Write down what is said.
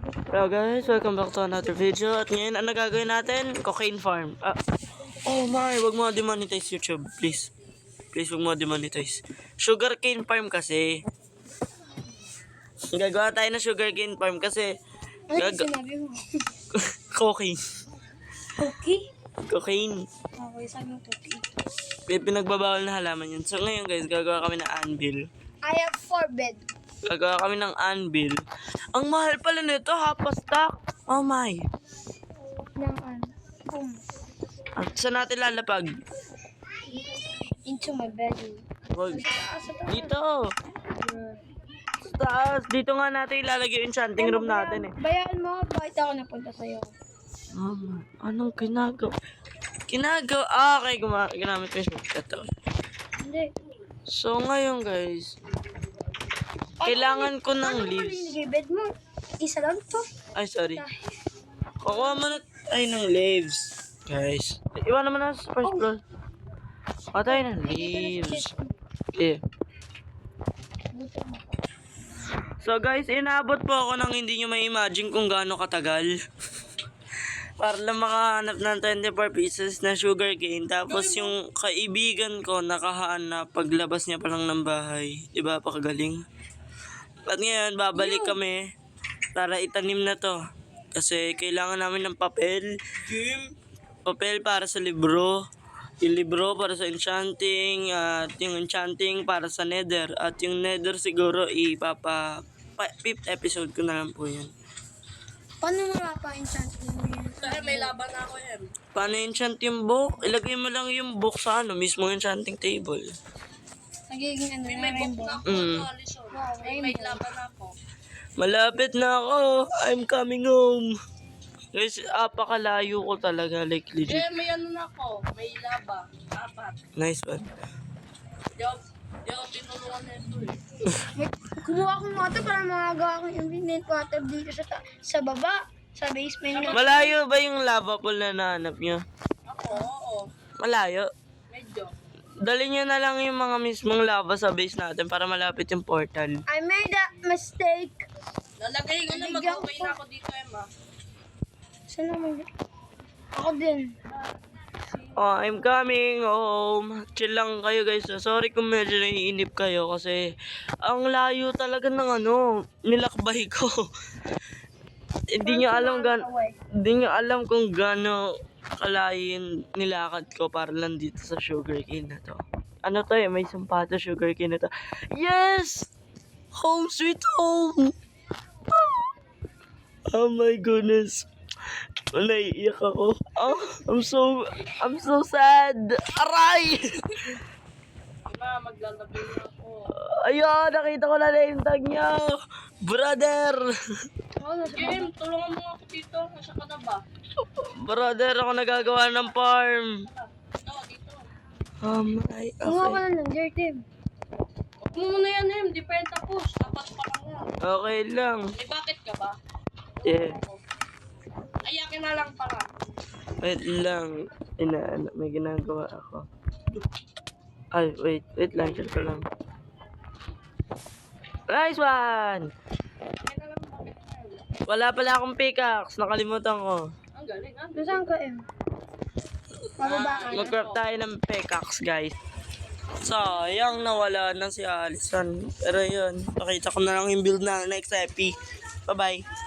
Hello guys, welcome back to another video. At ngayon, ano gagawin natin? Cocaine farm. Oh my, wag mo demonetize YouTube, please. Please, wag mo demonetize. Sugarcane farm kasi. Gagawa tayo ng sugarcane farm kasi Ano sinabi mo? cocaine. Cookie? Cocaine. Okay, sabi mo cookie. May pinagbabawal na halaman yun. So ngayon guys, gagawa kami ng anvil. I have 4 bed. Gagawa kami ng anvil. Ang mahal pala nito, half a stack. Oh my. Ng Saan natin lalapag? into my bedroom. Wag. Dito. Sa taas. Dito nga natin ilalagay yung enchanting room natin eh. Bayaan mo, bakit ako napunta sa'yo? Anong ginagawa? Okay, ginamit ko yung shortcut. Hindi. So ngayon guys, kailangan ko ng leaves. Ano bed mo? Isa lang to. Ay, sorry. Kukuha mo na tayo ng leaves. Guys, iwan naman na sa first floor. Kuha tayo ng leaves. Okay. So guys, inabot po ako ng hindi nyo may imagine kung gaano katagal. Para lang makahanap ng 24 pieces na sugarcane. Tapos yung kaibigan ko nakahanap paglabas niya pa lang ng bahay. Diba, pakagaling. At ngayon, babalik kami para itanim na to. Kasi kailangan namin ng papel. Papel para sa libro. Yung libro para sa enchanting. At yung enchanting para sa nether. At yung nether siguro fifth episode ko na lang po yan. Paano mapapa-enchant mo yan? Kaya may laban na ako yan. Paano enchant yung book? Ilagay mo lang yung book sa mismo enchanting table. Nagiging ano May na book rainbow. na ako, Alison. Wow, May laban na ako. Malapit na ako. I'm coming home. Guys, apakalayo ko talaga. Like, legit. May ano na ako. May laban. 4. Nice one. Di ako tinulungan na ito eh. Kumuha akong water para makagawa akong infinite water dito sa baba. Sa basement na. Malayo ba yung lava pool na nahanap nyo? Ako, oo. Malayo. Medyo. Dali nyo na lang yung mga mismong lava sa base natin para malapit yung portal. I made a mistake. Lalagay ko na mag-okay na ako dito, Emma. Saan naman yun? Ako din. Oh, I'm coming home. Chill lang kayo guys. Sorry kung medyo naiinip kayo kasi ang layo talaga ng nilakbay ko. Hindi nyo alam kung gaano kalayo yung nilakad ko para lang dito sa sugarcane na to. Ano to eh, may sampato sugarcane na to. Yes! Home sweet home! Oh my goodness. Naiiyak ako. Oh, I'm so sad. Aray! Emma, maglalagay na ako. Ayun, nakita ko na yung tag niya. Brother! Game, tulungan mo ako dito. Nasa ka na ba? Brother, ako nagagawa ng farm. Ito, dito. Ay, Kumuha ka okay. na ng dirt, Tim. Huwag mo muna yan, Em. Di pa yan tapos. Dapat pa lang yan. Okay lang. May bakit ka ba? Yeah. Ayakin na lang para. Wait lang. May ginagawa ako. Ay, wait lang. Chill ko lang. Nice one! Ayakin na lang bakit ka, Em. Wala pala akong pickaxe. Nakalimutan ko. Ang galing, ah. Nasaan ka, Em? Pababa ka. Mag-craft tayo ng pickaxe, guys. Sayang, nawala na si Alison. Pero yun, pakita ko na lang yung build na next epi. Bye-bye.